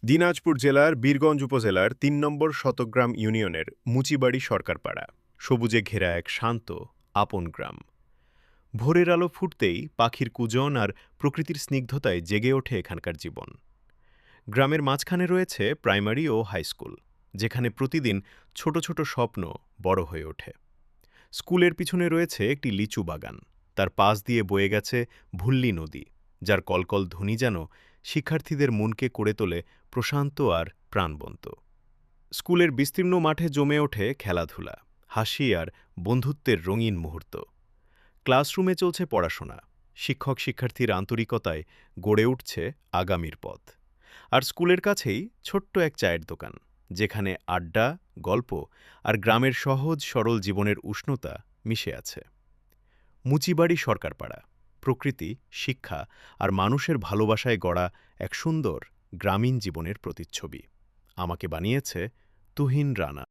দিনাজপুর জেলার বীরগঞ্জ উপজেলার ৩ নম্বর শতগ্রাম ইউনিয়নের মুচিবাড়ি সরকারপাড়া সবুজে ঘেরা এক শান্ত, আপন গ্রাম। ভোরের আলো ফুটতেই পাখির কুজন আর প্রকৃতির স্নিগ্ধতায় জেগে ওঠে এখানকার জীবন। গ্রামের মাঝখানে রয়েছে প্রাইমারি ও হাইস্কুল, যেখানে প্রতিদিন ছোট ছোট স্বপ্ন বড় হয়ে ওঠে। স্কুলের পিছনে রয়েছে একটি লিচু বাগান, তার পাশ দিয়ে বয়ে গেছে ভুল্লি নদী, যার কলকল ধ্বনি যেন শিক্ষার্থীদের মনকে করে তোলে প্রশান্ত আর প্রাণবন্ত। স্কুলের বিস্তীর্ণ মাঠে জমে ওঠে খেলাধুলা, হাসি আর বন্ধুত্বের রঙিন মুহূর্ত। ক্লাসরুমে চলছে পড়াশোনা, শিক্ষক শিক্ষার্থীর আন্তরিকতায় গড়ে উঠছে আগামীর পথ। আর স্কুলের কাছেই ছোট্ট এক চায়ের দোকান, যেখানে আড্ডা, গল্প আর গ্রামের সহজ সরল জীবনের উষ্ণতা মিশে আছে। মুচিবাড়ি সরকারপাড়া প্রকৃতি, শিক্ষা আর মানুষের ভালোবাসায় গড়া এক সুন্দর গ্রামীণ জীবনের প্রতিচ্ছবি। আমাকে বানিয়েছে তুহিন রানা।